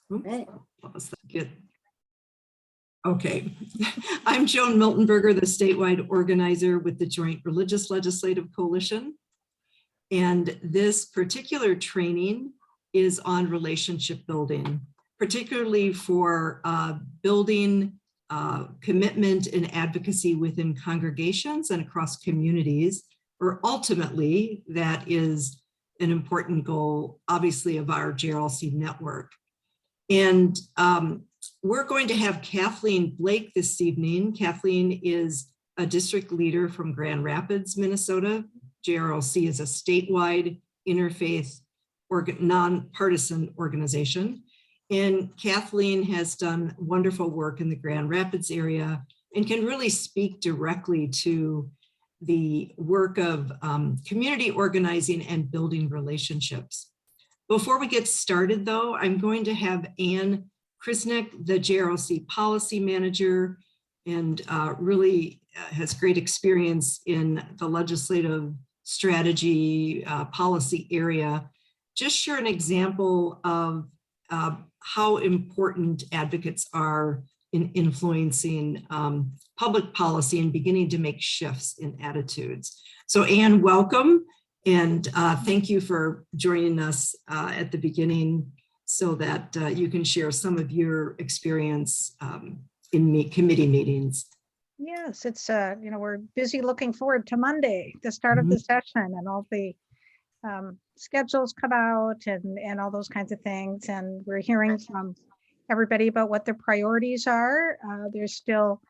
Right. Good. Okay, I'm Joan Miltenberger, the statewide organizer with the Joint Religious Legislative Coalition. And this particular training is on relationship building, particularly for building commitment and advocacy within congregations and across communities, or ultimately that is an important goal, obviously, of our JRLC network. And we're going to have Kathleen Blake this evening. Kathleen is a district leader from Grand Rapids, Minnesota. JRLC is a statewide interfaith nonpartisan organization. And Kathleen has done wonderful work in the Grand Rapids area and can really speak directly to the work of community organizing and building relationships. Before we get started though, I'm going to have Ann Krisnick, the JRLC policy manager, and really has great experience in the legislative strategy policy area, just share an example of how important advocates are in influencing public policy and beginning to make shifts in attitudes. So Ann, welcome. And thank you for joining us at the beginning so that you can share some of your experience in committee meetings. Yes, it's, we're busy looking forward to Monday, the start of the session, and all the schedules come out and all those kinds of things. And we're hearing from everybody about what their priorities are. There's still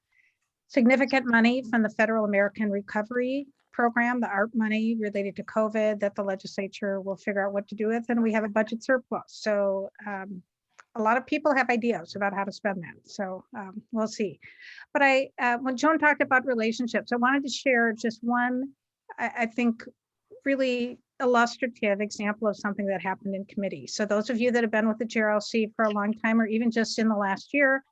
significant money from the Federal American Recovery Program, the ARP money related to COVID, that the legislature will figure out what to do with, and we have a budget surplus. So a lot of people have ideas about how to spend that. So we'll see. But when Joan talked about relationships, I wanted to share just one, I think, really illustrative example of something that happened in committee. So those of you that have been with the JRLC for a long time, or even just in the last year,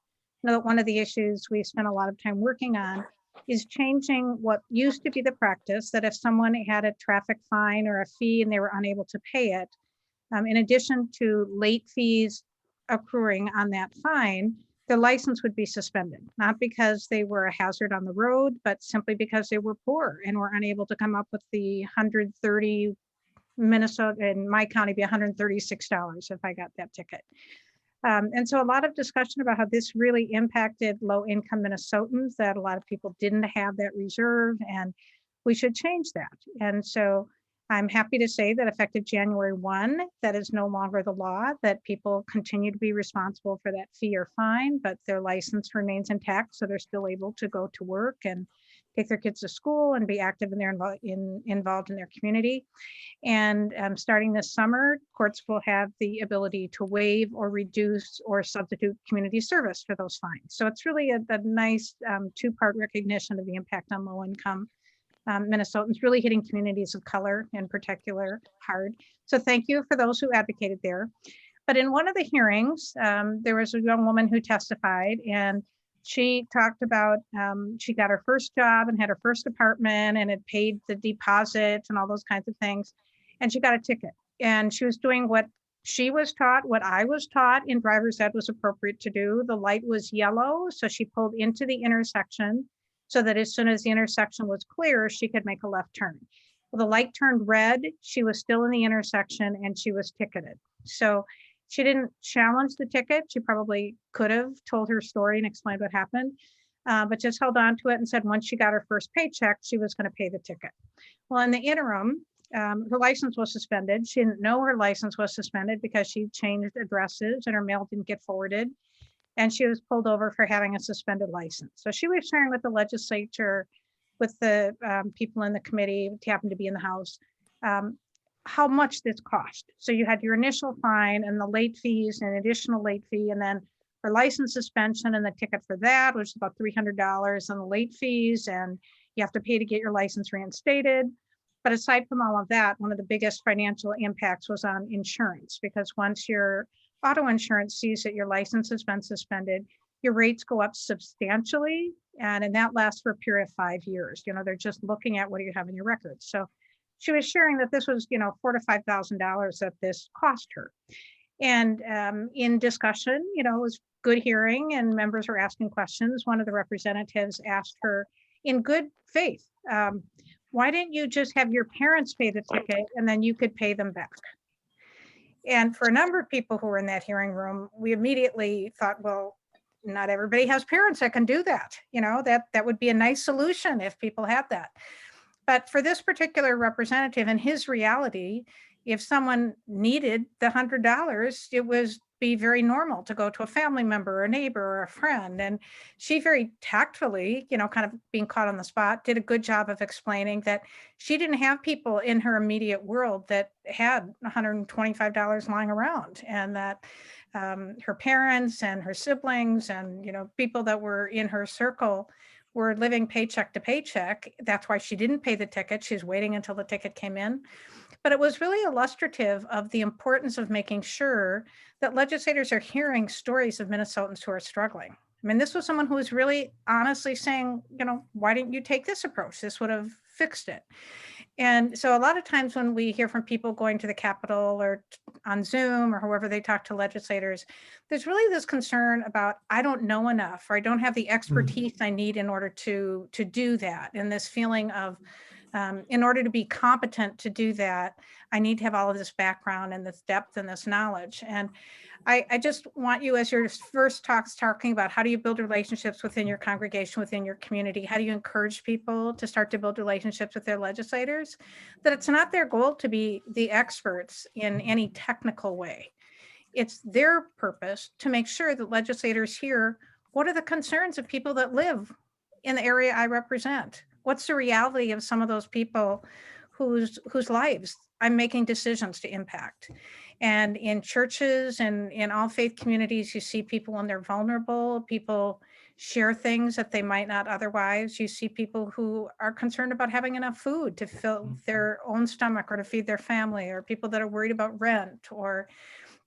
know that one of the issues we spent a lot of time working on is changing what used to be the practice, that if someone had a traffic fine or a fee and they were unable to pay it, in addition to late fees accruing on that fine, the license would be suspended, not because they were a hazard on the road, but simply because they were poor and were unable to come up with the 130 Minnesota, in my county, be $136 if I got that ticket. And so a lot of discussion about how this really impacted low-income Minnesotans, that a lot of people didn't have that reserve, and we should change that. And so I'm happy to say that effective January 1, that is no longer the law, that people continue to be responsible for that fee or fine, but their license remains intact, so they're still able to go to work and take their kids to school and be active in their involved in their community. And starting this summer, courts will have the ability to waive or reduce or substitute community service for those fines. So it's really a nice two-part recognition of the impact on low-income Minnesotans, really hitting communities of color in particular hard. So thank you for those who advocated there. But in one of the hearings, there was a young woman who testified, and she talked about she got her first job and had her first apartment and had paid the deposit and all those kinds of things. And she got a ticket, and she was doing what she was taught, what I was taught in driver's ed was appropriate to do. The light was yellow, so she pulled into the intersection so that as soon as the intersection was clear, she could make a left turn. Well, the light turned red, she was still in the intersection and she was ticketed. So she didn't challenge the ticket. She probably could have told her story and explained what happened, but just held on to it and said once she got her first paycheck, she was going to pay the ticket. Well, in the interim, her license was suspended. She didn't know her license was suspended because she changed addresses and her mail didn't get forwarded. And she was pulled over for having a suspended license. So she was sharing with the legislature, with the people in the committee, who happened to be in the House, how much this cost. So you had your initial fine and the late fees and additional late fee, and then her license suspension and the ticket for that, which is about $300, and the late fees, and you have to pay to get your license reinstated. But aside from all of that, one of the biggest financial impacts was on insurance, because once your auto insurance sees that your license has been suspended, your rates go up substantially, and that lasts for a period of 5 years. They're just looking at what do you have in your records. So she was sharing that this was, $4,000 to $5,000 that this cost her. And in discussion, it was good hearing and members were asking questions. One of the representatives asked her in good faith, why didn't you just have your parents pay the ticket and then you could pay them back? And for a number of people who were in that hearing room, we immediately thought, well, not everybody has parents that can do that. That would be a nice solution if people had that. But for this particular representative and his reality, if someone needed the $100, it was be very normal to go to a family member or a neighbor or a friend. And she very tactfully, kind of being caught on the spot, did a good job of explaining that she didn't have people in her immediate world that had $125 lying around, and that her parents and her siblings and, people that were in her circle were living paycheck to paycheck. That's why she didn't pay the ticket. She's waiting until the ticket came in. But it was really illustrative of the importance of making sure that legislators are hearing stories of Minnesotans who are struggling. I mean, this was someone who was really honestly saying, why didn't you take this approach? This would have fixed it. And so a lot of times when we hear from people going to the Capitol or on Zoom or however they talk to legislators, there's really this concern about, I don't know enough, or I don't have the expertise I need in order to do that. And this feeling of, in order to be competent to do that, I need to have all of this background and this depth and this knowledge. And I just want you, as your first talking about how do you build relationships within your congregation, within your community, how do you encourage people to start to build relationships with their legislators, that it's not their goal to be the experts in any technical way. It's their purpose to make sure that legislators hear, what are the concerns of people that live in the area I represent? What's the reality of some of those people whose lives I'm making decisions to impact? And in churches and in all faith communities, you see people when they're vulnerable, people share things that they might not otherwise. You see people who are concerned about having enough food to fill their own stomach or to feed their family, or people that are worried about rent, or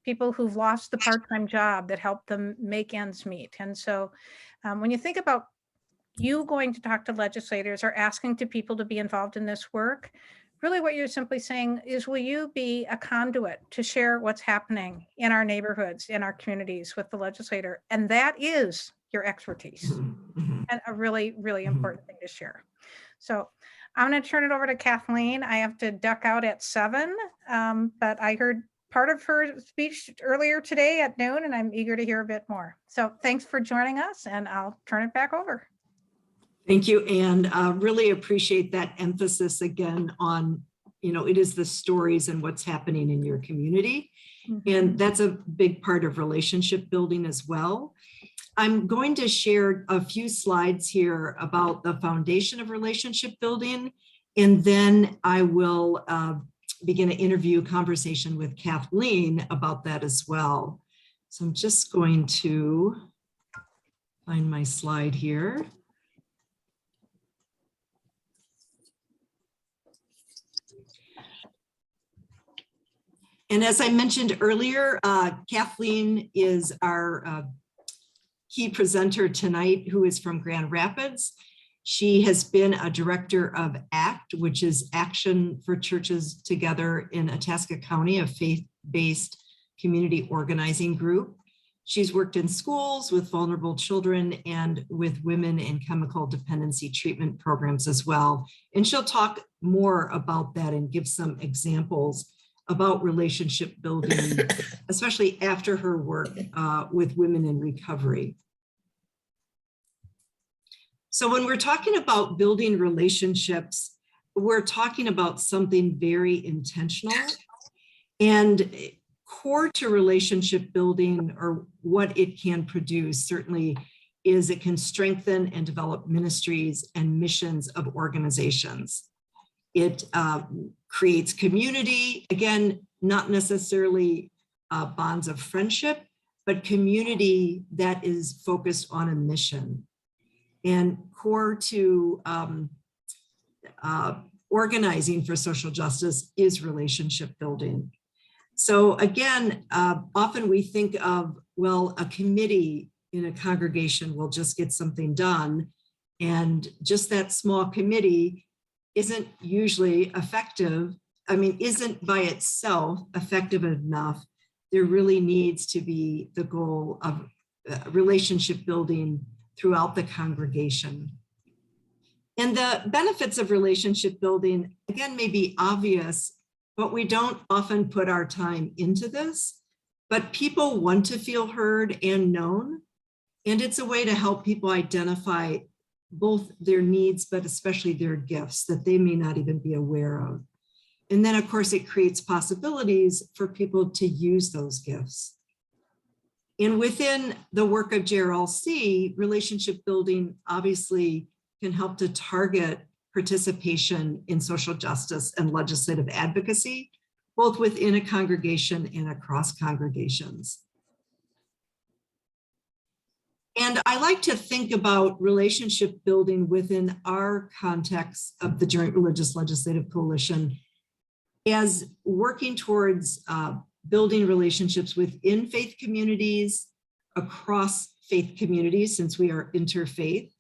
people who've lost the part-time job that helped them make ends meet. And so when you think about you going to talk to legislators or asking to people to be involved in this work, really what you're simply saying is, will you be a conduit to share what's happening in our neighborhoods, in our communities with the legislator? And that is your expertise, and a really, really important thing to share. So I'm going to turn it over to Kathleen. I have to duck out at 7, but I heard part of her speech earlier today at noon, and I'm eager to hear a bit more. So thanks for joining us, and I'll turn it back over. Thank you, and really appreciate that emphasis again on, it is the stories and what's happening in your community. And that's a big part of relationship building as well. I'm going to share a few slides here about the foundation of relationship building, and then I will begin an conversation with Kathleen about that as well. So I'm just going to find my slide here. And as I mentioned earlier, Kathleen is our key presenter tonight, who is from Grand Rapids. She has been a director of ACT, which is Action for Churches Together in Itasca County, a faith-based community organizing group. She's worked in schools with vulnerable children and with women in chemical dependency treatment programs as well. And she'll talk more about that and give some examples about relationship building, especially after her work with women in recovery. So when we're talking about building relationships, we're talking about something very intentional, and core to relationship building, or what it can produce, certainly is it can strengthen and develop ministries and missions of organizations. It creates community, again, not necessarily bonds of friendship, but community that is focused on a mission. And core to organizing for social justice is relationship building. So again, often we think of, well, a committee in a congregation will just get something done, and just that small committee isn't usually effective. I mean, isn't by itself effective enough there really needs to be the goal of relationship building throughout the congregation. And the benefits of relationship building, again, may be obvious, but we don't often put our time into this. But people want to feel heard and known. And it's a way to help people identify both their needs, but especially their gifts that they may not even be aware of. And then, of course, it creates possibilities for people to use those gifts. And within the work of JRLC, relationship building obviously can help to target participation in social justice and legislative advocacy, both within a congregation and across congregations. And I like to think about relationship building within our context of the Joint Religious Legislative Coalition as working towards building relationships within faith communities, across faith communities, since we are interfaith,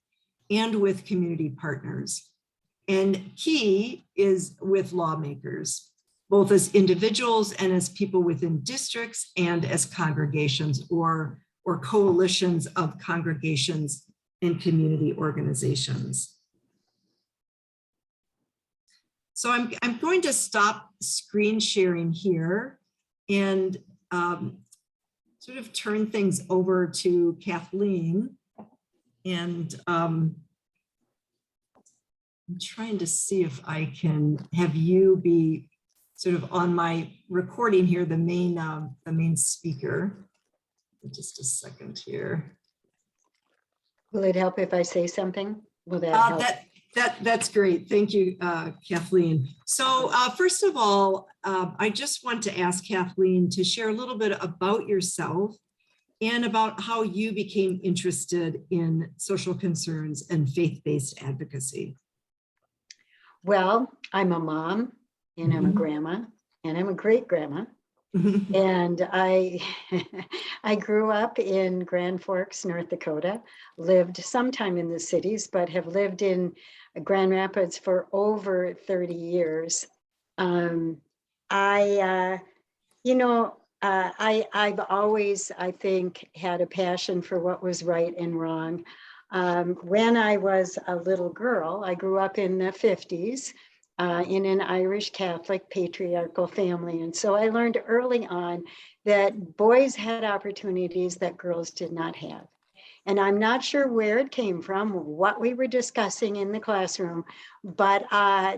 and with community partners. And key is with lawmakers, both as individuals and as people within districts and as congregations or coalitions of congregations and community organizations. So I'm going to stop screen sharing here and sort of turn things over to Kathleen. And I'm trying to see if I can have you be sort of on my recording here, the main speaker. Just a second here. Will it help if I say something? Will that help? That's great. Thank you, Kathleen. So first of all, I just want to ask Kathleen to share a little bit about yourself and about how you became interested in social concerns and faith-based advocacy. Well, I'm a mom and I'm a grandma and I'm a great grandma. And I grew up in Grand Forks, North Dakota, lived sometime in the cities, but have lived in Grand Rapids for over 30 years. I've always, I think, had a passion for what was right and wrong. When I was a little girl, I grew up in the 50s. In an Irish Catholic patriarchal family. And so I learned early on that boys had opportunities that girls did not have. And I'm not sure where it came from, what we were discussing in the classroom, but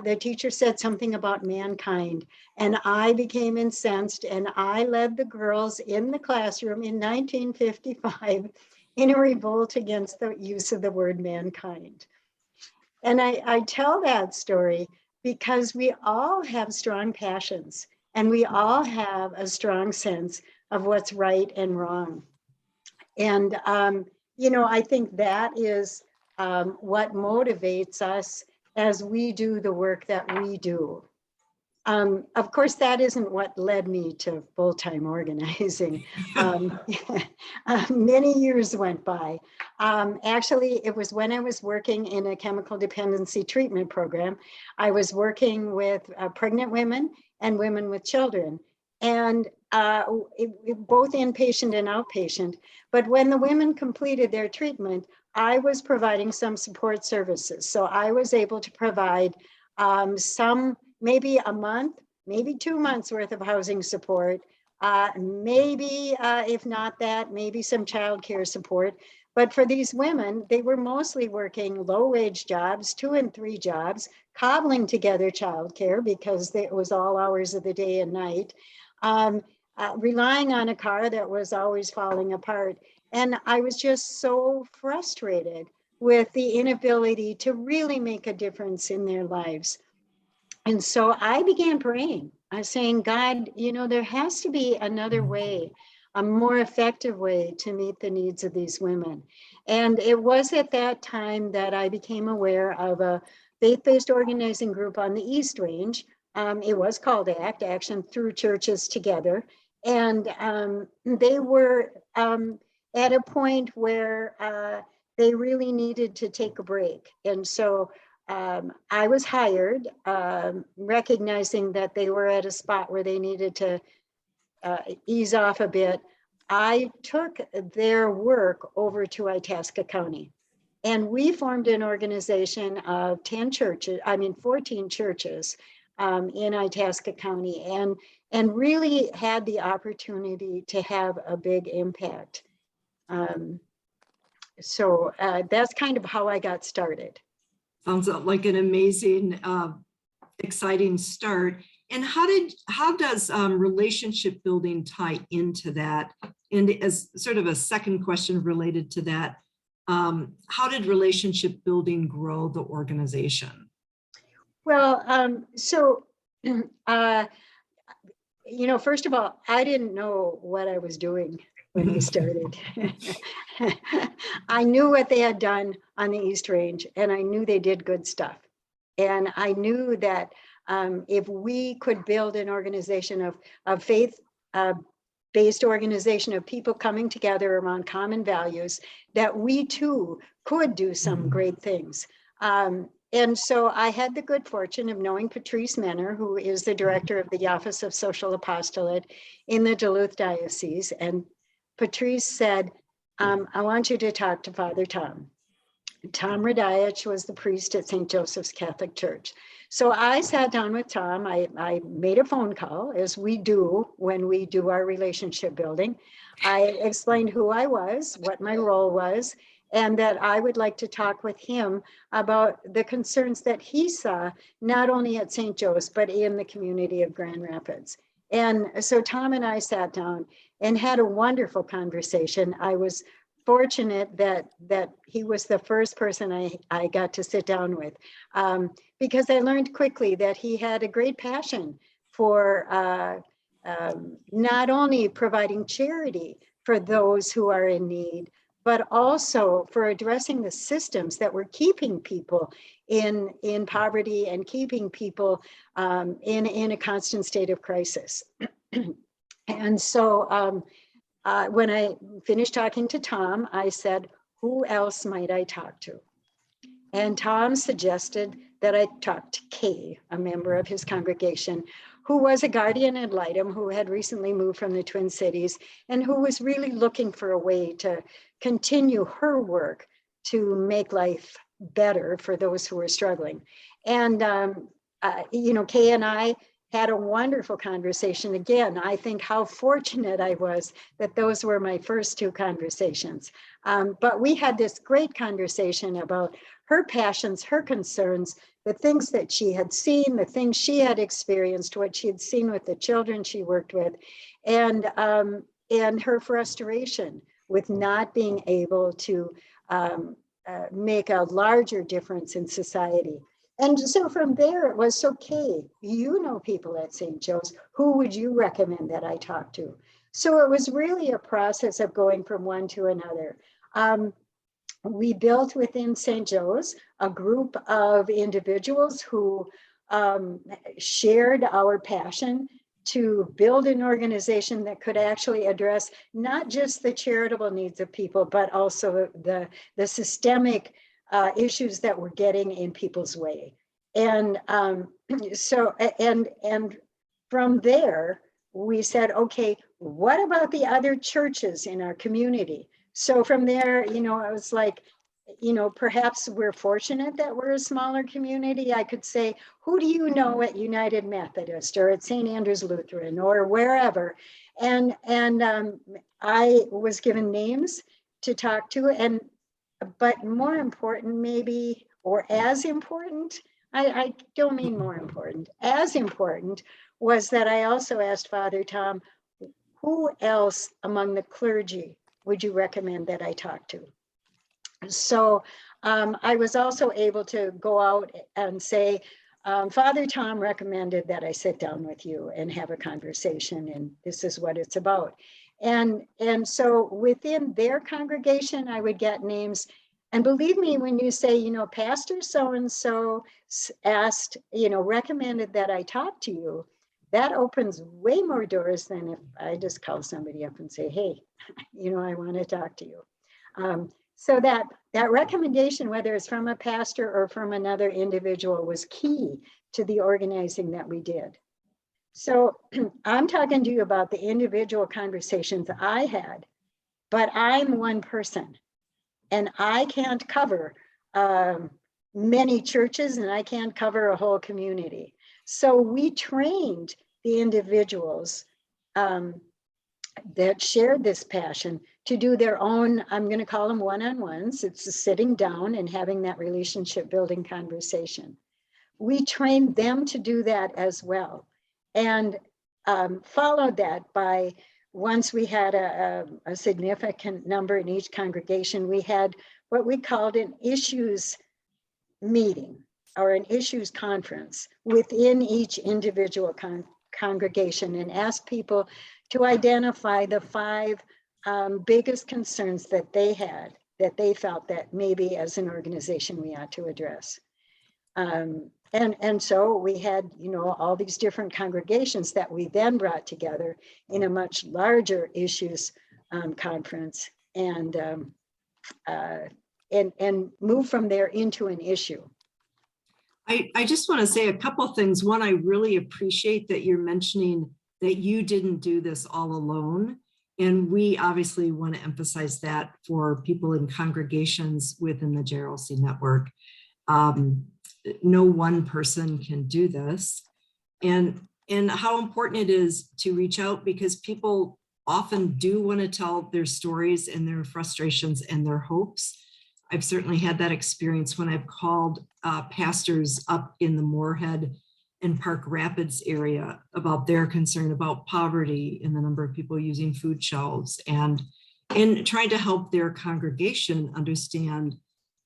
the teacher said something about mankind. And I became incensed and I led the girls in the classroom in 1955 in a revolt against the use of the word mankind. And I tell that story because we all have strong passions and we all have a strong sense of what's right and wrong. And, I think that is what motivates us as we do the work that we do. Of course, that isn't what led me to full-time organizing. Many years went by. Actually, it was when I was working in a chemical dependency treatment program. I was working with pregnant women and women with children, and both inpatient and outpatient. But when the women completed their treatment, I was providing some support services. So I was able to provide maybe a month, maybe 2 months worth of housing support, maybe if not that, maybe some childcare support. But for these women, they were mostly working low-wage jobs, 2 and 3 jobs, cobbling together childcare because it was all hours of the day and night, relying on a car that was always falling apart. And I was just so frustrated with the inability to really make a difference in their lives. And so I began praying. I was saying, God, there has to be another way, a more effective way to meet the needs of these women. And it was at that time that I became aware of a faith-based organizing group on the East Range. It was called ACT, Action Through Churches Together. And they were at a point where they really needed to take a break. And so I was hired, recognizing that they were at a spot where they needed to ease off a bit, I took their work over to Itasca County. And we formed an organization of 14 churches in Itasca County, and really had the opportunity to have a big impact. So that's kind of how I got started. Sounds like an amazing, exciting start. And how does relationship building tie into that? And as sort of a second question related to that, how did relationship building grow the organization? Well, first of all, I didn't know what I was doing when I started. I knew what they had done on the East Range, and I knew they did good stuff. And I knew that if we could build an organization of faith-based organization of people coming together around common values, that we too could do some great things. And so I had the good fortune of knowing Patrice Menner, who is the director of the Office of Social Apostolate in the Duluth Diocese. And Patrice said, I want you to talk to Father Tom. Tom Radayach was the priest at St. Joseph's Catholic Church. So I sat down with Tom. I made a phone call, as we do when we do our relationship building. I explained who I was, what my role was, and that I would like to talk with him about the concerns that he saw, not only at St. Joe's, but in the community of Grand Rapids. And so Tom and I sat down and had a wonderful conversation. I was fortunate that he was the first person I got to sit down with, because I learned quickly that he had a great passion for not only providing charity for those who are in need, but also for addressing the systems that were keeping people in poverty and keeping people in a constant state of crisis. And so when I finished talking to Tom, I said, who else might I talk to? And Tom suggested that I talk to Kay, a member of his congregation, who was a guardian ad litem, who had recently moved from the Twin Cities, and who was really looking for a way to continue her work to make life better for those who were struggling. And, Kay and I had a wonderful conversation. Again, I think how fortunate I was that those were my first two conversations. But we had this great conversation about her passions, her concerns, the things that she had seen, the things she had experienced, what she had seen with the children she worked with, and her frustration with not being able to make a larger difference in society. And so from there, it was, okay, you know people at St. Joe's, who would you recommend that I talk to? So it was really a process of going from one to another. We built within St. Joe's a group of individuals who shared our passion to build an organization that could actually address not just the charitable needs of people, but also the systemic issues that were getting in people's way. And from there, we said, okay, what about the other churches in our community? So from there, I was like, perhaps we're fortunate that we're a smaller community. I could say, who do you know at United Methodist or at St. Andrew's Lutheran or wherever? And I was given names to talk to, but more important maybe, or as important, I don't mean more important, as important was that I also asked Father Tom, who else among the clergy would you recommend that I talk to? So I was also able to go out and say, Father Tom recommended that I sit down with you and have a conversation, and this is what it's about. And so within their congregation, I would get names. And believe me, when you say, Pastor so-and-so asked, recommended that I talk to you, that opens way more doors than if I just call somebody up and say, hey, I want to talk to you. So that recommendation, whether it's from a pastor or from another individual, was key to the organizing that we did. So I'm talking to you about the individual conversations I had, but I'm one person and I can't cover many churches and I can't cover a whole community. So we trained the individuals that shared this passion to do their own, I'm going to call them one-on-ones. It's a sitting down and having that relationship building conversation. We trained them to do that as well. And followed that by, once we had a significant number in each congregation, we had what we called an issues meeting or an issues conference within each individual congregation, and asked people to identify the 5 biggest concerns that they had, that they felt that maybe as an organization we ought to address. And so we had, you know, all these different congregations that we then brought together in a much larger issues conference, and move from there into an issue. I just want to say a couple things. One, I really appreciate that you're mentioning that you didn't do this all alone. And we obviously want to emphasize that for people in congregations within the JRLC network. No one person can do this. And how important it is to reach out, because people often do want to tell their stories and their frustrations and their hopes. I've certainly had that experience when I've called pastors up in the Moorhead and Park Rapids area about their concern about poverty and the number of people using food shelves, and trying to help their congregation understand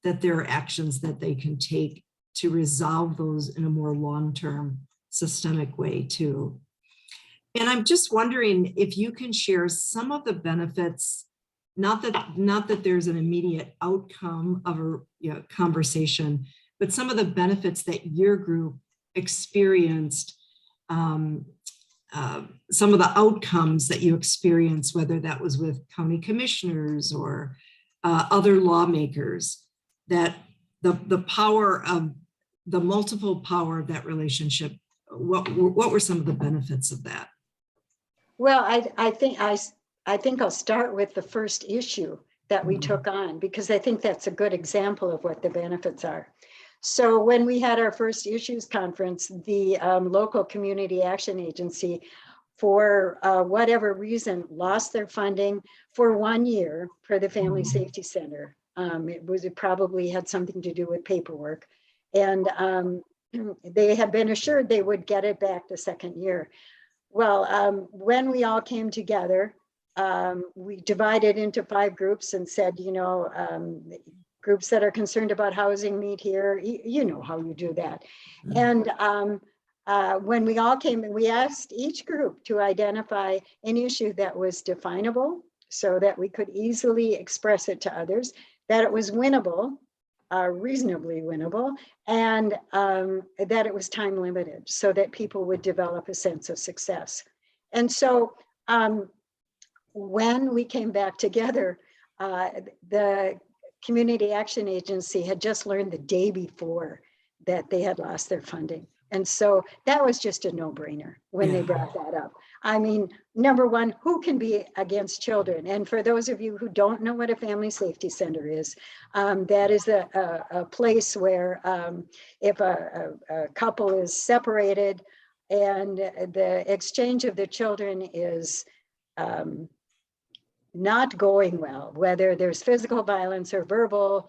that there are actions that they can take to resolve those in a more long-term systemic way too. And I'm just wondering if you can share some of the benefits, not that there's an immediate outcome of a conversation, but some of the benefits that your group experienced, some of the outcomes that you experienced, whether that was with county commissioners or other lawmakers, that the power of the multiple power of that relationship, what were some of the benefits of that? Well, I think I'll start with the first issue that we took on, because I think that's a good example of what the benefits are. So when we had our first issues conference, the local community action agency, for whatever reason, lost their funding for 1 year for the Family Safety Center. It probably had something to do with paperwork. And they had been assured they would get it back the second year. Well, when we all came together, we divided into 5 groups and said, you know, groups that are concerned about housing meet here. You know how you do that. And when we all came, we asked each group to identify an issue that was definable so that we could easily express it to others, that it was winnable, reasonably winnable, and that it was time limited so that people would develop a sense of success. And so when we came back together, the Community Action Agency had just learned the day before that they had lost their funding. And so that was just a no-brainer when they brought that up. I mean, number one, who can be against children? And for those of you who don't know what a family safety center is, that is a place where if a couple is separated and the exchange of the children is not going well, whether there's physical violence or verbal,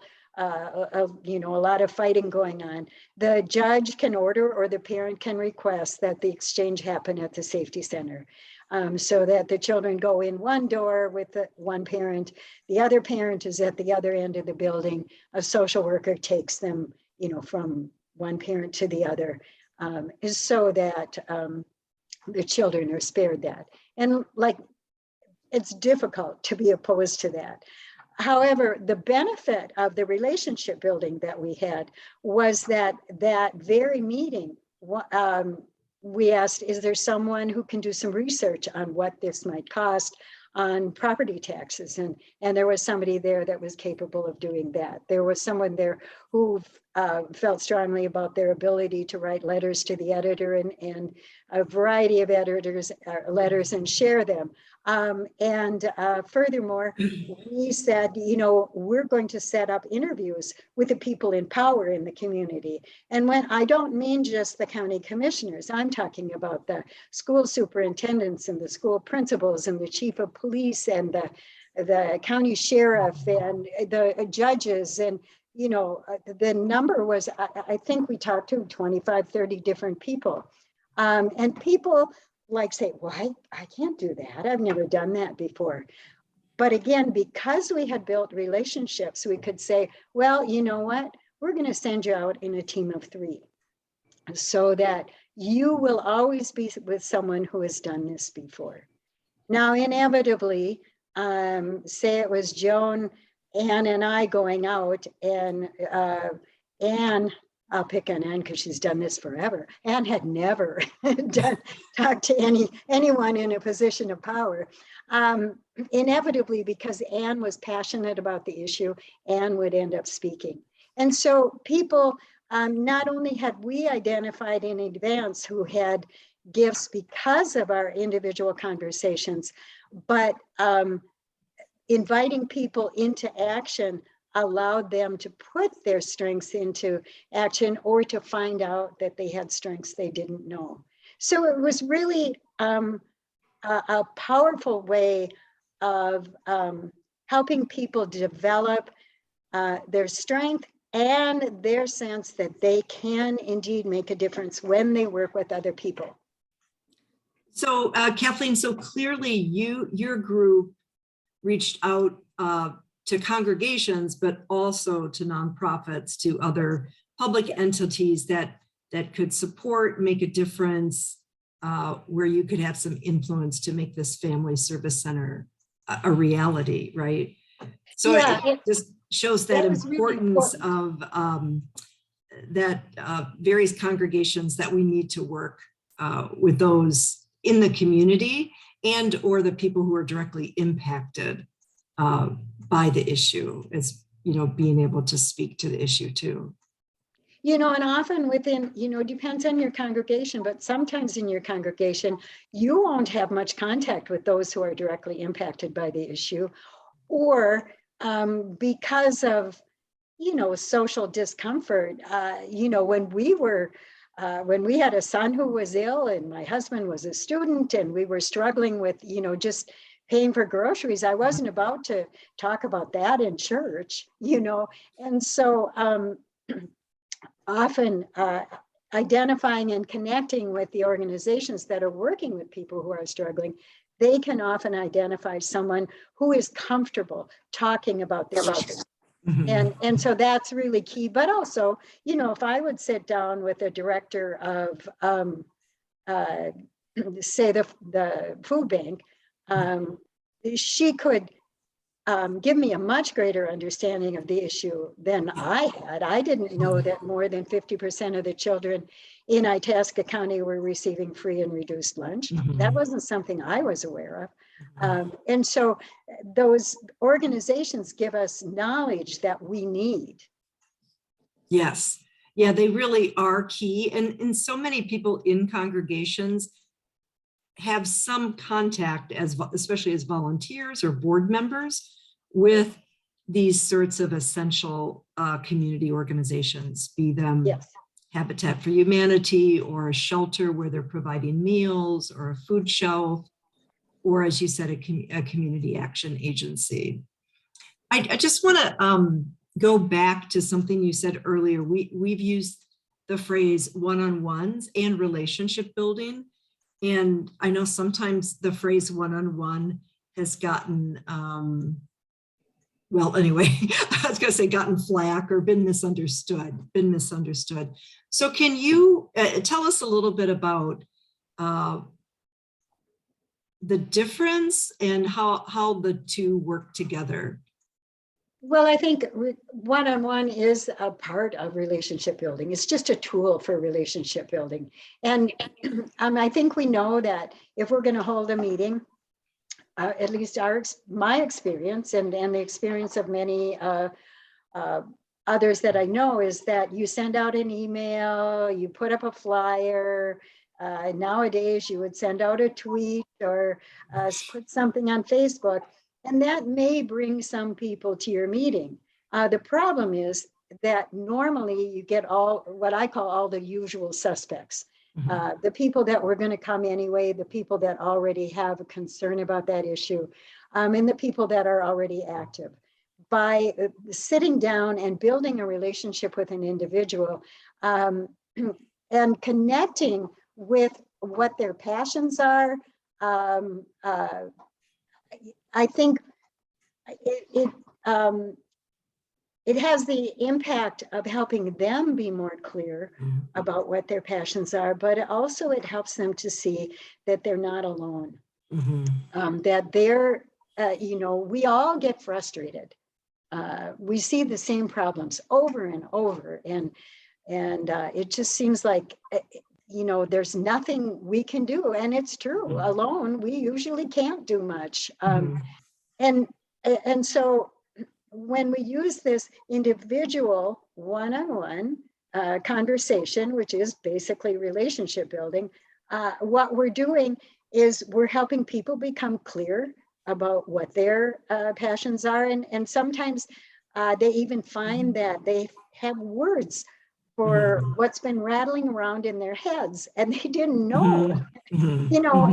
you know, a lot of fighting going on, the judge can order or the parent can request that the exchange happen at the safety center, so that the children go in one door with the one parent, the other parent is at the other end of the building, a social worker takes them, you know, from one parent to the other, is so that the children are spared that. And like, it's difficult to be opposed to that. However, the benefit of the relationship building that we had was that very meeting, we asked, is there someone who can do some research on what this might cost, on property taxes. And there was somebody there that was capable of doing that. There was someone there who felt strongly about their ability to write letters to the editor and a variety of editors letters and share them. Furthermore, we said, you know, we're going to set up interviews with the people in power in the community. And when I don't mean just the county commissioners, I'm talking about the school superintendents and the school principals and the chief of police and the county sheriff and the judges. And, you know, the number was, I think we talked to 25, 30 different people. And people like say, well, I can't do that. I've never done that before. But again, because we had built relationships, we could say, well, you know what? We're going to send you out in a team of 3 so that you will always be with someone who has done this before. Now, inevitably, say it was Joan, Ann, and I going out, and Ann, I'll pick on Ann because she's done this forever. Ann had never talked to anyone in a position of power. Inevitably, because Ann was passionate about the issue, Ann would end up speaking. And so people, not only had we identified in advance who had gifts because of our individual conversations, but inviting people into action allowed them to put their strengths into action or to find out that they had strengths they didn't know. So it was really a powerful way of helping people develop their strength and their sense that they can indeed make a difference when they work with other people. So Kathleen, so clearly your group reached out to congregations, but also to nonprofits, to other public entities that could support, make a difference, where you could have some influence to make this family service center a reality, right? So yeah, it just shows that importance really of various congregations that we need to work with those in the community and or the people who are directly impacted by the issue, as you know, being able to speak to the issue too. You know, and often within, you know, depends on your congregation, but sometimes in your congregation, you won't have much contact with those who are directly impacted by the issue, or because of, you know, social discomfort. You know, when we had a son who was ill and my husband was a student and we were struggling with, you know, just paying for groceries, I wasn't about to talk about that in church, you know. And so often identifying and connecting with the organizations that are working with people who are struggling, they can often identify someone who is comfortable talking about their issues. And so that's really key. But also, you know, if I would sit down with a director of, say, the food bank, she could give me a much greater understanding of the issue than I had. I didn't know that more than 50% of the children in Itasca County were receiving free and reduced lunch. That wasn't something I was aware of. And so those organizations give us knowledge that we need. Yes. Yeah, they really are key. And so many people in congregations have some contact, especially as volunteers or board members, with these sorts of essential community organizations, be them Habitat for Humanity or a shelter where they're providing meals, or a food shelf, or, as you said, a community action agency. I just want to go back to something you said earlier. We've used the phrase one-on-ones and relationship building. And I know sometimes the phrase one-on-one has gotten, well, anyway, I was going to say gotten flack or been misunderstood. So can you tell us a little bit about the difference and how the two work together? Well, I think one-on-one is a part of relationship building. It's just a tool for relationship building. And I think we know that if we're going to hold a meeting, at least my experience and the experience of many others that I know, is that you send out an email, you put up a flyer. Nowadays, you would send out a tweet or put something on Facebook, and that may bring some people to your meeting. The problem is that normally you get all what I call all the usual suspects. The people that were going to come anyway, the people that already have a concern about that issue, and the people that are already active. By sitting down and building a relationship with an individual and connecting with what their passions are, I think it has the impact of helping them be more clear about what their passions are, but also it helps them to see that they're not alone, that they're, we all get frustrated. We see the same problems over and over, and it just seems like, there's nothing we can do, and it's true. Alone, we usually can't do much. And so when we use this individual one-on-one conversation, which is basically relationship building, what we're doing is we're helping people become clear about what their passions are. And sometimes they even find that they have words for what's been rattling around in their heads, and they didn't know,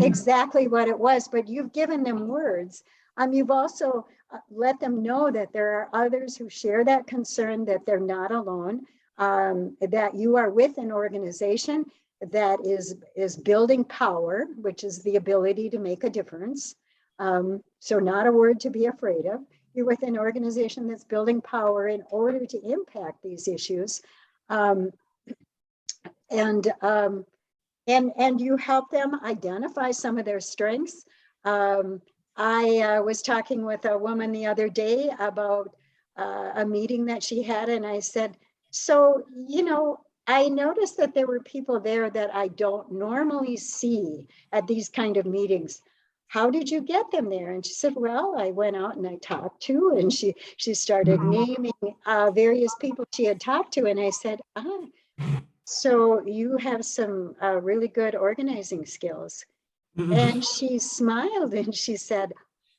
exactly what it was, but you've given them words. You've also let them know that there are others who share that concern, that they're not alone, that you are with an organization that is building power, which is the ability to make a difference. So not a word to be afraid of. You're with an organization that's building power in order to impact these issues. And you help them identify some of their strengths. I was talking with a woman the other day about a meeting that she had, and I said, so, I noticed that there were people there that I don't normally see at these kind of meetings. How did you get them there? And she said, well, I went out and I talked to, and she started naming various people she had talked to. And I said, so you have some really good organizing skills. And she smiled and she said,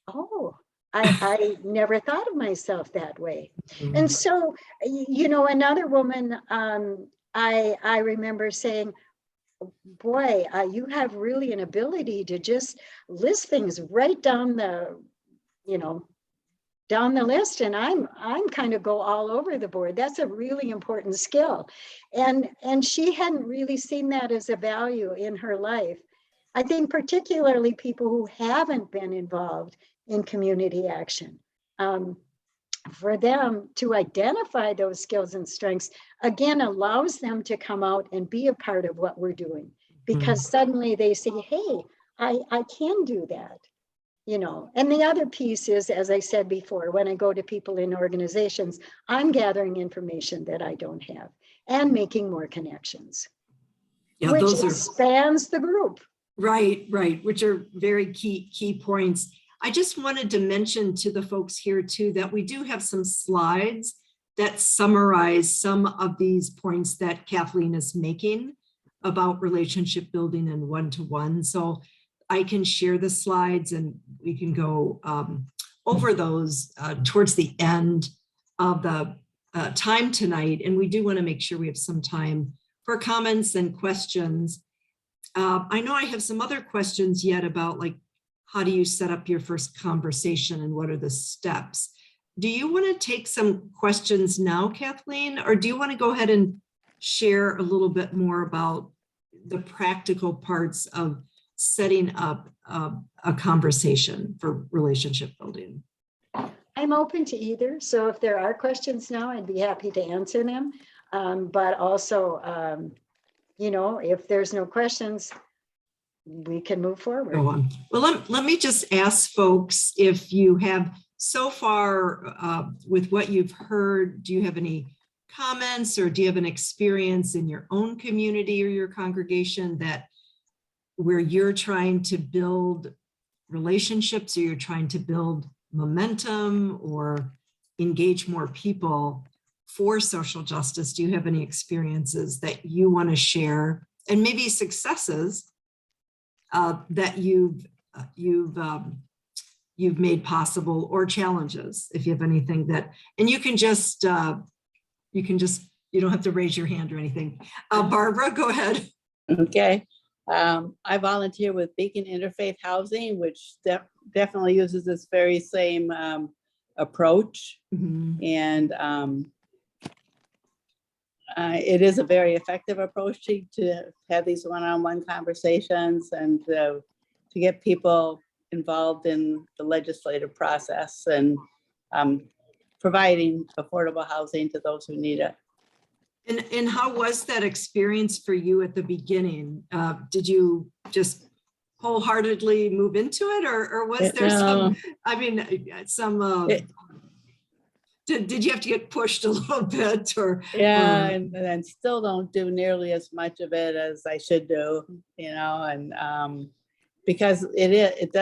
oh, I never thought of myself that way. And so, another woman, I remember saying, boy, you have really an ability to just list things right down the, down the list. And I'm kind of go all over the board. That's a really important skill. And she hadn't really seen that as a value in her life. I think particularly people who haven't been involved in community action, for them to identify those skills and strengths, again, allows them to come out and be a part of what we're doing, because suddenly they say, hey, I can do that, And the other piece is, as I said before, when I go to people in organizations, I'm gathering information that I don't have and making more connections, which expands the group. Right, which are very key points. I just wanted to mention to the folks here too that we do have some slides that summarize some of these points that Kathleen is making about relationship building and one-to-one. So I can share the slides and we can go over those towards the end of the time tonight. And we do want to make sure we have some time for comments and questions. I know I have some other questions yet about, like, how do you set up your first conversation and what are the steps? Do you want to take some questions now, Kathleen, or do you want to go ahead and share a little bit more about the practical parts of setting up a conversation for relationship building? I'm open to either. So if there are questions now, I'd be happy to answer them. But also, if there's no questions, we can move forward. Go on. Well, let me just ask folks, if you have so far with what you've heard, do you have any comments, or do you have an experience in your own community or your congregation where you're trying to build relationships, or you're trying to build momentum or engage more people for social justice, do you have any experiences that you want to share, and maybe successes that you've made possible, or challenges, if you have anything that, and you don't have to raise your hand or anything. Barbara, go ahead. Okay. I volunteer with Beacon Interfaith Housing, which definitely uses this very same approach. Mhm. And it is a very effective approach to have these one-on-one conversations and to get people involved in the legislative process and providing affordable housing to those who need it. And how was that experience for you at the beginning? Did you just wholeheartedly move into it, or was there some, I mean, did you have to get pushed a little bit, or? Yeah, and still don't do nearly as much of it as I should do, and because it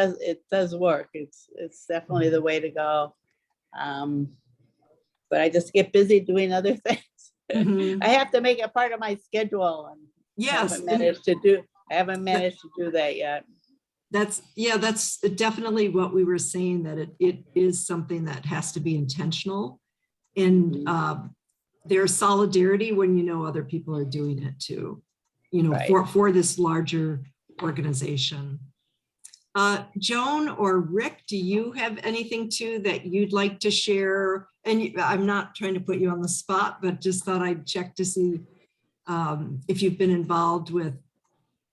does work. It's definitely the way to go. But I just get busy doing other things. Mhm. I have to make it part of my schedule, and Yes, I haven't managed to do that yet. that's definitely what we were saying, that it is something that has to be intentional, and there's solidarity when you know other people are doing it too, Right. for this larger organization. Joan or Rick, do you have anything too that you'd like to share? And I'm not trying to put you on the spot, but just thought I'd check to see if you've been involved with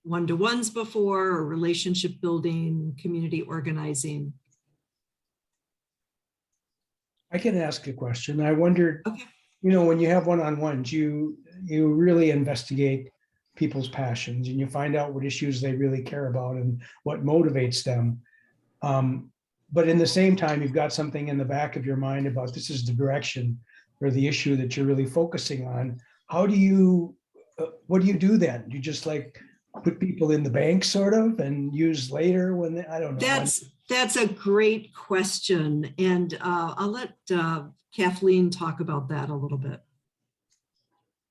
one-to-ones before, or relationship building, community organizing. I can ask a question. I wondered, Okay. when you have one-on-ones, you really investigate people's passions, and you find out what issues they really care about and what motivates them. But in the same time, you've got something in the back of your mind about this is the direction or the issue that you're really focusing on. How do you, what do you do then? You just like put people in the bank sort of and use later when they, I don't know. That's a great question. And I'll let Kathleen talk about that a little bit.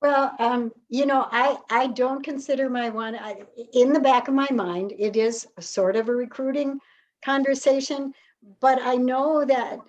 Well, I don't consider my in the back of my mind, it is sort of a recruiting conversation, but I know that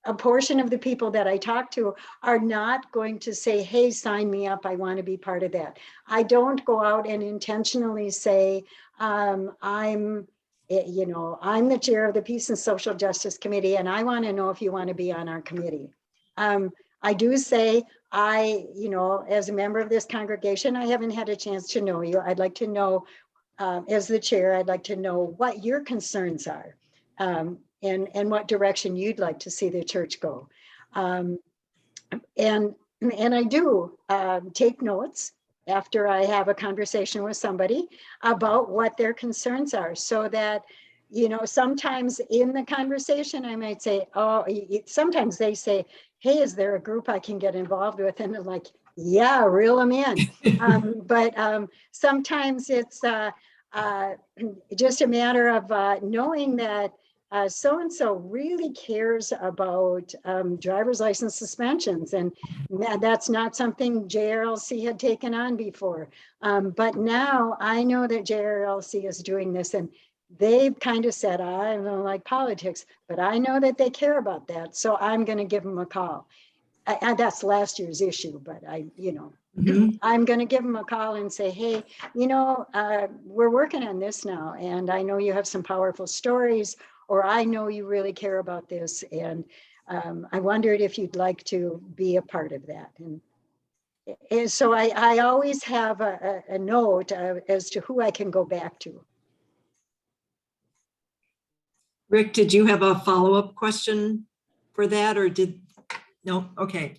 a portion of the people that I talk to are not going to say, hey, sign me up, I want to be part of that. I don't go out and intentionally say, I'm the chair of the Peace and Social Justice Committee, and I want to know if you want to be on our committee. I do say, as a member of this congregation, I haven't had a chance to know you. I'd like to know, as the chair, I'd like to know what your concerns are, and what direction you'd like to see the church go. And I do take notes after I have a conversation with somebody about what their concerns are, so that, sometimes in the conversation, I might say, sometimes they say, hey, is there a group I can get involved with? And they're like, yeah, reel them in. But sometimes it's just a matter of knowing that so-and-so really cares about driver's license suspensions. And that's not something JRLC had taken on before. But now I know that JRLC is doing this, and they've kind of said, I don't like politics, but I know that they care about that. So I'm going to give them a call. That's last year's issue, but I'm going to give them a call and say, hey, we're working on this now. And I know you have some powerful stories, or I know you really care about this. And I wondered if you'd like to be a part of that. And so I always have a note as to who I can go back to. Rick, did you have a follow-up question for that, or no? Okay.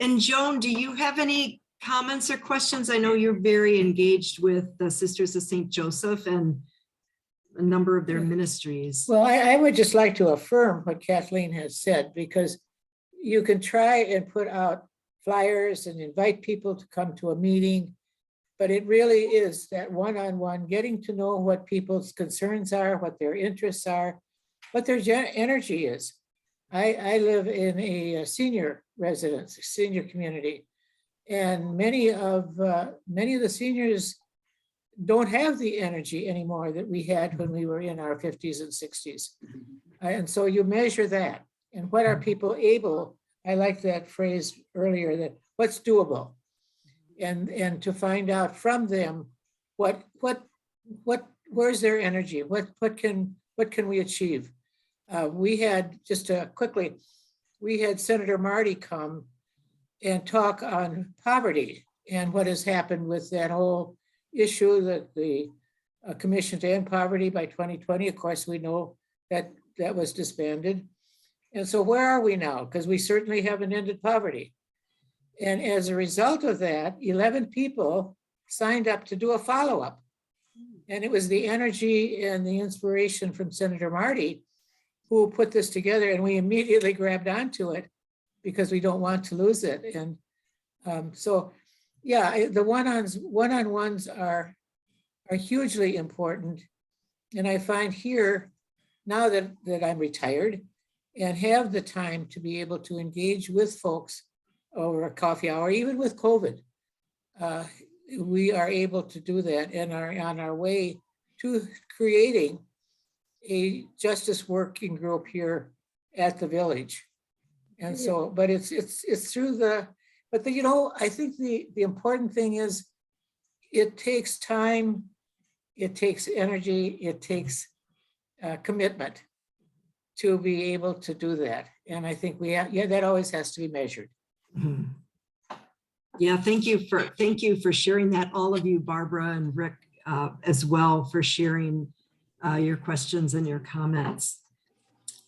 And Joan, do you have any comments or questions? I know you're very engaged with the Sisters of St. Joseph and a number of their ministries. Well, I would just like to affirm what Kathleen has said, because you can try and put out flyers and invite people to come to a meeting, But it really is that one-on-one, getting to know what people's concerns are, what their interests are, what their energy is. I live in a senior residence, senior community, and many of the seniors don't have the energy anymore that we had when we were in our 50s and 60s. And so you measure that. And what are people able, I like that phrase earlier, that what's doable? And to find out from them where's their energy? What can we achieve? We had, just quickly, we had Senator Marty come and talk on poverty and what has happened with that whole issue that the Commission to End Poverty by 2020, of course, we know that that was disbanded. And so where are we now? Because we certainly haven't ended poverty. And as a result of that, 11 people signed up to do a follow-up. And it was the energy and the inspiration from Senator Marty who put this together, and we immediately grabbed onto it because we don't want to lose it. And so, yeah, the one-on-ones are hugely important. And I find here, now that I'm retired and have the time to be able to engage with folks over a coffee hour, even with COVID, we are able to do that and are on our way to creating a justice working group here at the village. And so, but it's through I think the important thing is it takes time, it takes energy, it takes commitment to be able to do that. And I think that always has to be measured. Mhm. Yeah, thank you for sharing that, all of you, Barbara and Rick, as well, for sharing your questions and your comments.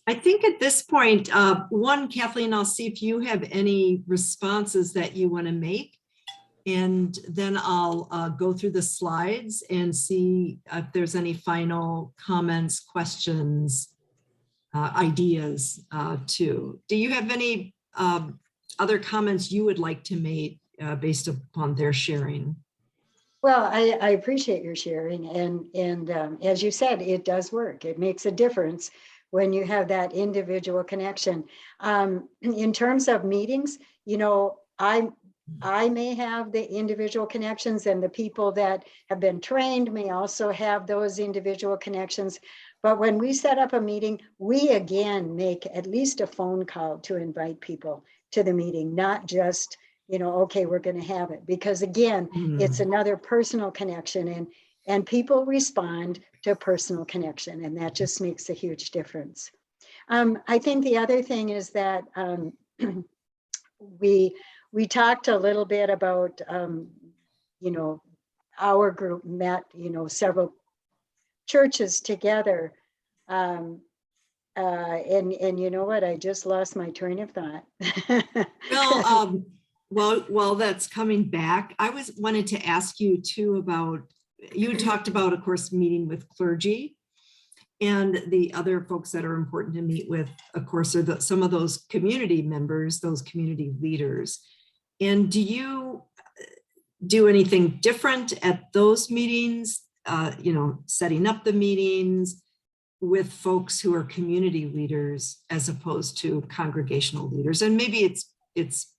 I think at this point, Kathleen, I'll see if you have any responses that you want to make, and then I'll go through the slides and see if there's any final comments, questions, ideas too. Do you have any other comments you would like to make based upon their sharing? Well, I appreciate your sharing, and as you said, it does work. It makes a difference when you have that individual connection. In terms of meetings, I may have the individual connections, and the people that have been trained may also have those individual connections. But when we set up a meeting, we again make at least a phone call to invite people to the meeting, not just, okay, we're going to have it, because again, it's another personal connection, and people respond to personal connection, and that just makes a huge difference. I think the other thing is that we talked a little bit about, our group met, several churches together. And you know what? I just lost my train of thought. Well, while that's coming back, I wanted to ask you too about, you talked about, of course, meeting with clergy, and the other folks that are important to meet with, of course, are some of those community members, those community leaders. And do you do anything different at those meetings, setting up the meetings with folks who are community leaders as opposed to congregational leaders? And maybe it's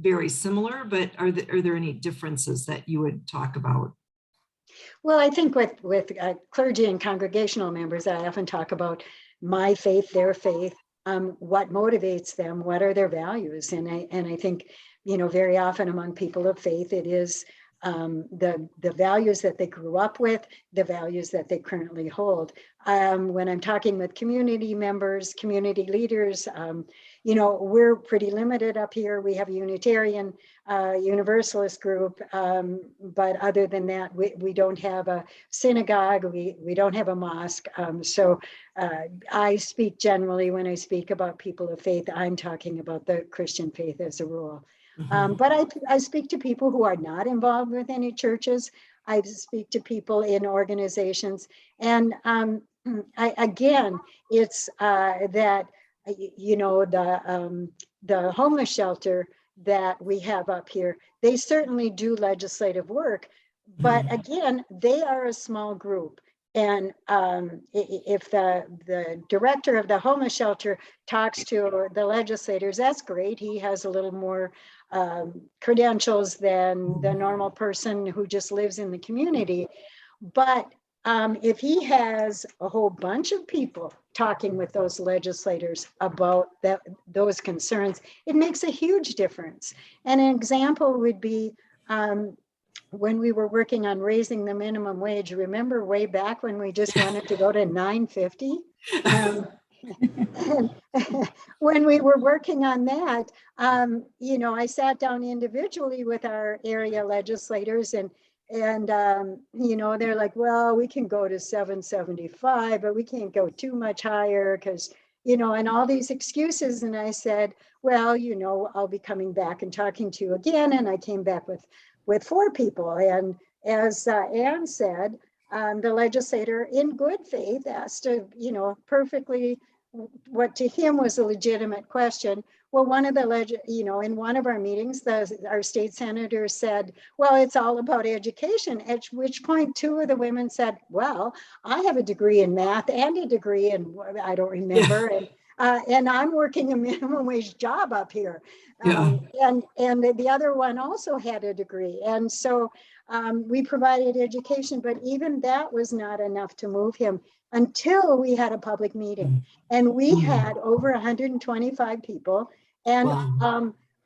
very similar, but are there any differences that you would talk about? Well, I think with clergy and congregational members, I often talk about my faith, their faith, what motivates them, what are their values, and I think, very often among people of faith, it is the values that they grew up with, the values that they currently hold. When I'm talking with community members, community leaders, we're pretty limited up here. We have a Unitarian Universalist group, but other than that, we don't have a synagogue, we don't have a mosque. So I speak generally, when I speak about people of faith, I'm talking about the Christian faith as a rule. But I speak to people who are not involved with any churches. I speak to people in organizations. And again, it's that, the homeless shelter that we have up here, they certainly do legislative work, But again, they are a small group. And if the director of the homeless shelter talks to the legislators, that's great. He has a little more credentials than the normal person who just lives in the community. But if he has a whole bunch of people talking with those legislators about those concerns, it makes a huge difference. And an example would be when we were working on raising the minimum wage. Remember way back when we just wanted to go to $9.50? And when we were working on that, I sat down individually with our area legislators, and they're like, well, we can go to $7.75, but we can't go too much higher because, and all these excuses. And I said, well, I'll be coming back and talking to you again. And I came back with 4 people. And as Ann said, the legislator in good faith asked perfectly what to him was a legitimate question. Well, one of the in one of our meetings, our state senator said, well, it's all about education, at which point 2 of the women said, well, I have a degree in math and a degree in, I don't remember, and I'm working a minimum wage job up here. And the other one also had a degree. And so we provided education, but even that was not enough to move him until we had a public meeting. And we had over 125 people. And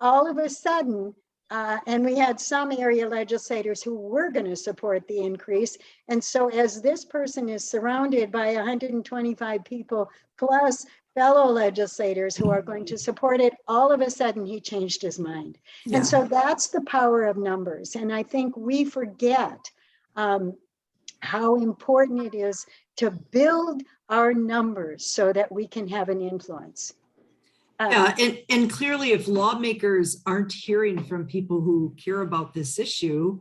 all of a sudden, and we had some area legislators who were going to support the increase. And so as this person is surrounded by 125 people plus fellow legislators who are going to support it, all of a sudden he changed his mind. And so that's the power of numbers. And I think we forget how important it is to build our numbers so that we can have an influence. And clearly, if lawmakers aren't hearing from people who care about this issue,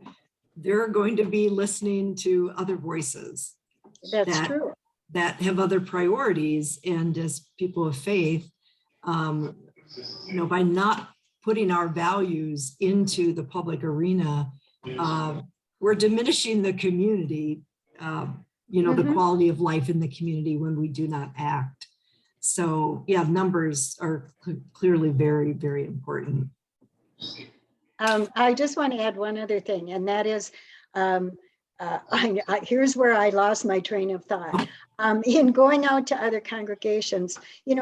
they're going to be listening to other voices. That's true. That have other priorities. And as people of faith, by not putting our values into the public arena, we're diminishing the community, the quality of life in the community when we do not act. So numbers are clearly very, very important. I just want to add one other thing, and that is, here's where I lost my train of thought. In going out to other congregations,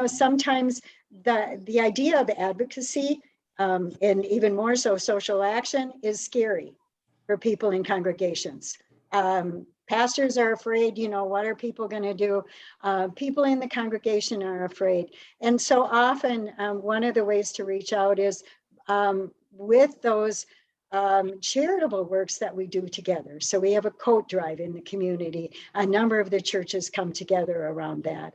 sometimes the idea of advocacy, and even more so social action, is scary for people in congregations. Pastors are afraid, what are people going to do? People in the congregation are afraid. And so often, one of the ways to reach out is with those charitable works that we do together. So we have a coat drive in the community. A number of the churches come together around that.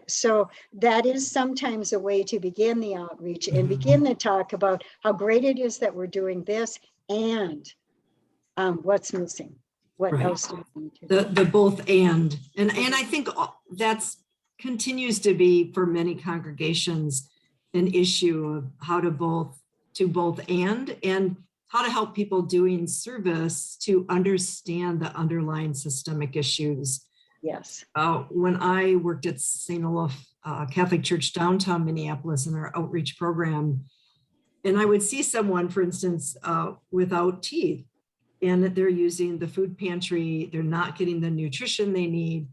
So that is sometimes a way to begin the outreach and begin to talk about how great it is that we're doing this and what's missing. What else do we need to do? The both and I think that's continues to be for many congregations an issue of how to both and how to help people doing service to understand the underlying systemic issues. Yes. When I worked at St. Olaf Catholic Church downtown Minneapolis in our outreach program, and I would see someone, for instance, without teeth, and that they're using the food pantry, they're not getting the nutrition they need.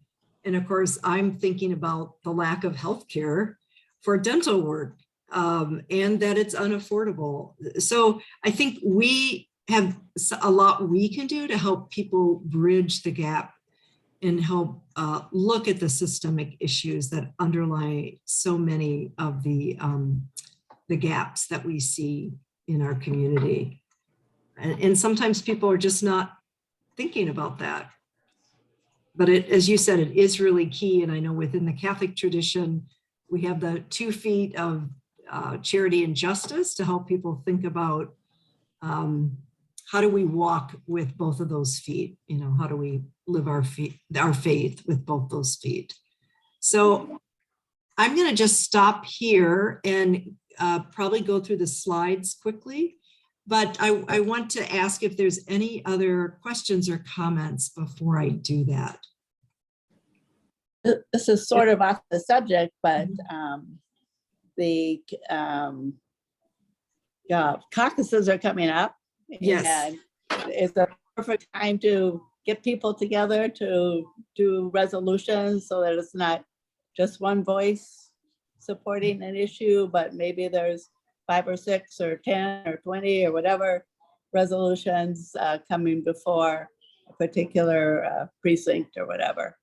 And of course, I'm thinking about the lack of healthcare for dental work, and that it's unaffordable. So I think we have a lot we can do to help people bridge the gap and help look at the systemic issues that underlie so many of the gaps that we see in our community. And sometimes people are just not thinking about that. But as you said, it is really key. And I know within the Catholic tradition, we have the 2 feet of charity and justice to help people think about how do we walk with both of those feet? How do we live our faith with both those feet? So I'm going to just stop here and probably go through the slides quickly. But I want to ask if there's any other questions or comments before I do that. This is sort of off the subject, but the caucuses are coming up. Yes. And it's a perfect time to get people together to do resolutions so that it's not just one voice supporting an issue, but maybe there's 5 or 6 or 10 or 20 or whatever resolutions coming before a particular precinct or whatever.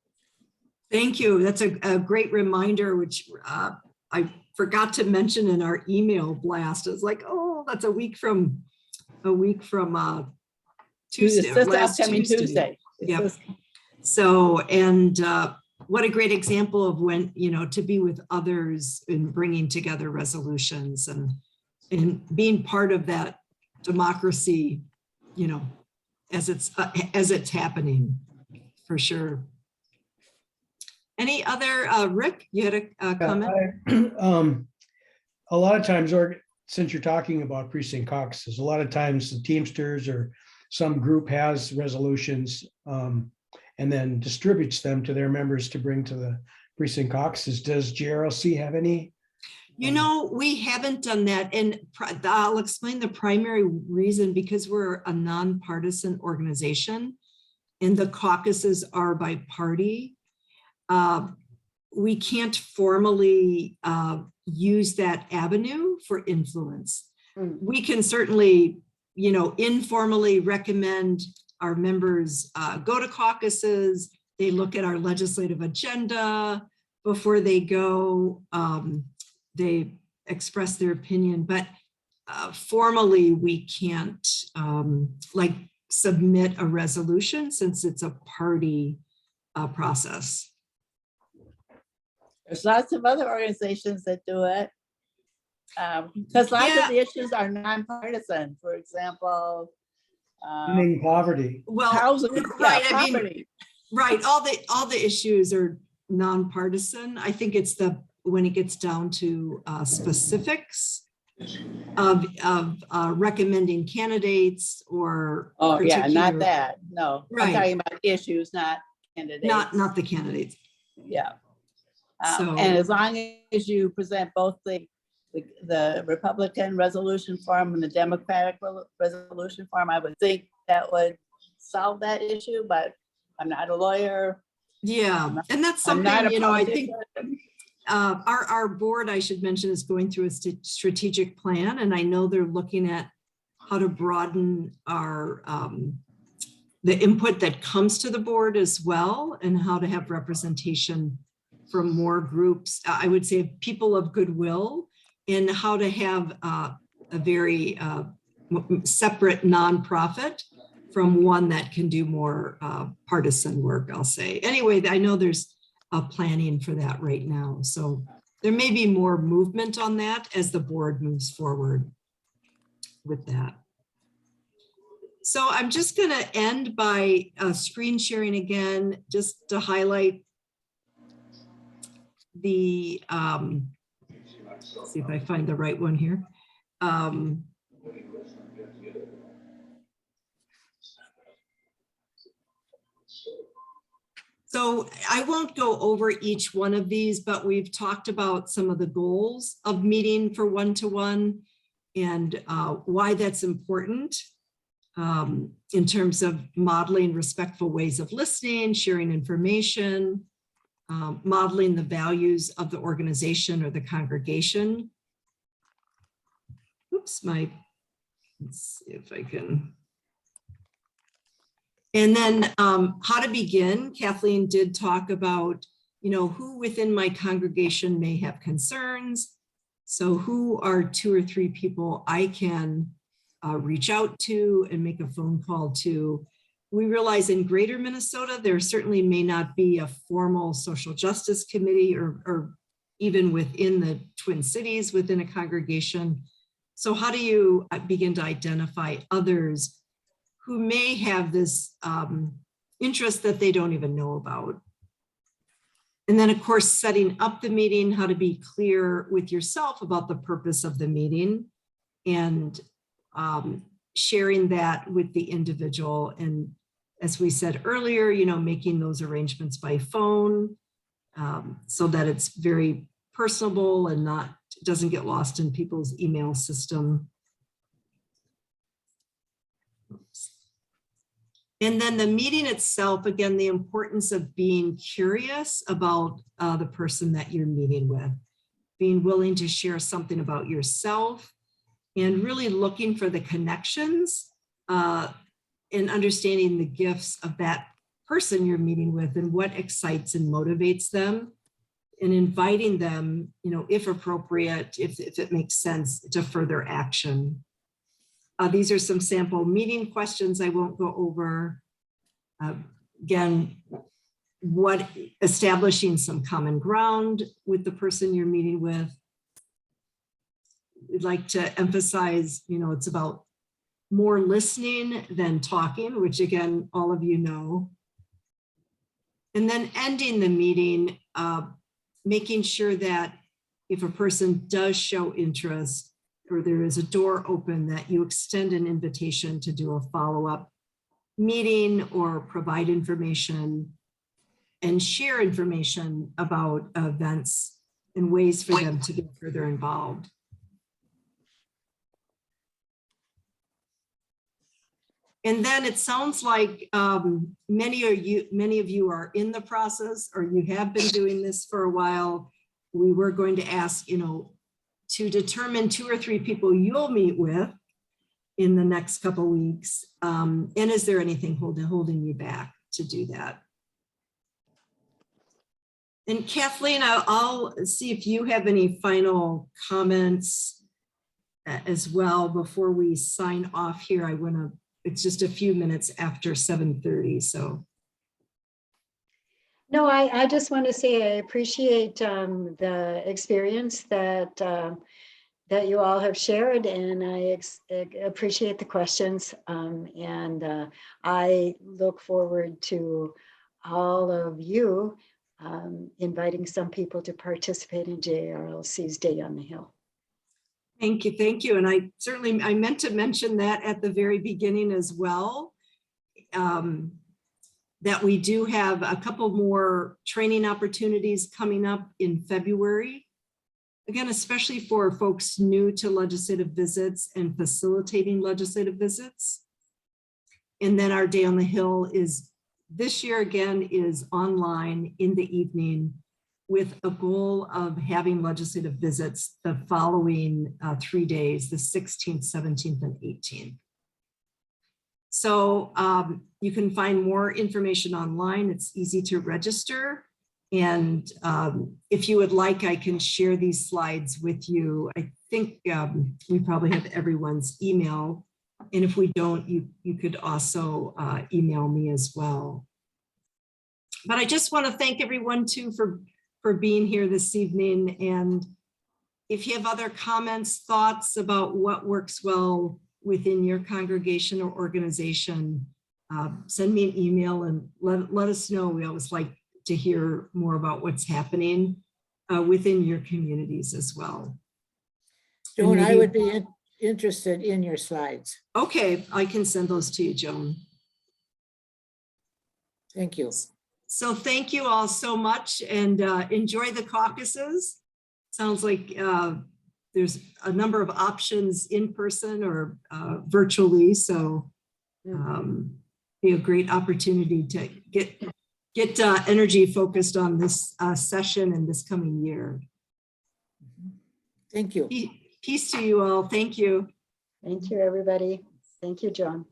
Thank you. That's a great reminder, which I forgot to mention in our email blast. It's like, oh, that's a week from Tuesday. It's this last upcoming Tuesday. Yeah. So, and what a great example of when, to be with others and bringing together resolutions and being part of that democracy, as it's happening, for sure. Any other, Rick, you had a comment? A lot of times, or since you're talking about precinct caucuses, a lot of times the Teamsters or some group has resolutions and then distributes them to their members to bring to the precinct caucuses. Does JRLC have any? We haven't done that. And I'll explain the primary reason, because we're a nonpartisan organization and the caucuses are by party. We can't formally use that avenue for influence. We can certainly, informally recommend our members go to caucuses. They look at our legislative agenda before they go. They express their opinion, but formally we can't submit a resolution since it's a party process. There's lots of other organizations that do it. Because lots of the issues are nonpartisan. For example, Ending poverty. Well, housing, right. property. Right. All the issues are nonpartisan. I think it's when it gets down to specifics of recommending candidates or. Oh yeah, not that. No, Right. I'm talking about issues, not candidates. Not the candidates. Yeah. So- And as long as you present both the Republican resolution form and the Democratic resolution form, I would think that would solve that issue, but I'm not a lawyer. Yeah, and that's I'm something, not a I think politician. our board, I should mention, is going through a strategic plan, and I know they're looking at how to broaden our the input that comes to the board as well, and how to have representation from more groups. I would say people of goodwill, and how to have a very separate nonprofit from one that can do more partisan work, I'll say. Anyway, I know there's planning for that right now. So there may be more movement on that as the board moves forward with that. So I'm just going to end by screen sharing again, just to highlight the, let's see if I find the right one here. So I won't go over each one of these, but we've talked about some of the goals of meeting for one-to-one and why that's important in terms of modeling respectful ways of listening, sharing information, modeling the values of the organization or the congregation. Oops, let's see if I can. And then how to begin. Kathleen did talk about, who within my congregation may have concerns. So who are 2 or 3 people I can reach out to and make a phone call to. We realize in greater Minnesota, there certainly may not be a formal social justice committee or even within the Twin Cities within a congregation. So how do you begin to identify others who may have this interest that they don't even know about? And then, of course, setting up the meeting, how to be clear with yourself about the purpose of the meeting and sharing that with the individual. And as we said earlier, making those arrangements by phone so that it's very personable and doesn't get lost in people's email system. And then the meeting itself, again, the importance of being curious about the person that you're meeting with, being willing to share something about yourself, and really looking for the connections and understanding the gifts of that person you're meeting with and what excites and motivates them, and inviting them, if appropriate, if it makes sense, to further action. These are some sample meeting questions I won't go over. Again, establishing some common ground with the person you're meeting with. We'd like to emphasize, it's about more listening than talking, which again, all of you know. And then ending the meeting, making sure that if a person does show interest, or there is a door open, that you extend an invitation to do a follow-up meeting or provide information and share information about events and ways for them to get further involved. And then it sounds like many of you are in the process, or you have been doing this for a while. We were going to ask, to determine 2 or 3 people you'll meet with in the next couple of weeks. And is there anything holding you back to do that? And Kathleen, I'll see if you have any final comments as well before we sign off here. It's just a few minutes after 7:30, so. No, I just want to say I appreciate the experience that that you all have shared, and I appreciate the questions. And I look forward to all of you inviting some people to participate in JRLC's Day on the Hill. Thank you. And I meant to mention that at the very beginning as well. That we do have a couple more training opportunities coming up in February. Again, especially for folks new to legislative visits and facilitating legislative visits. And then our Day on the Hill this year again is online in the evening, with a goal of having legislative visits the following 3 days, the 16th, 17th, and 18th. So you can find more information online. It's easy to register. And if you would like, I can share these slides with you. I think we probably have everyone's email. And if we don't, you could also email me as well. But I just want to thank everyone too for being here this evening. And if you have other comments, thoughts about what works well within your congregation or organization, send me an email and let us know. We always like to hear more about what's happening within your communities as well. Joan, I would be interested in your slides. Okay, I can send those to you, Joan. Thank you. So thank you all so much, and enjoy the caucuses. Sounds like there's a number of options in person or virtually, so be a great opportunity to get energy focused on this session and this coming year. Thank you. Peace to you all. Thank you. Thank you, everybody. Thank you, John.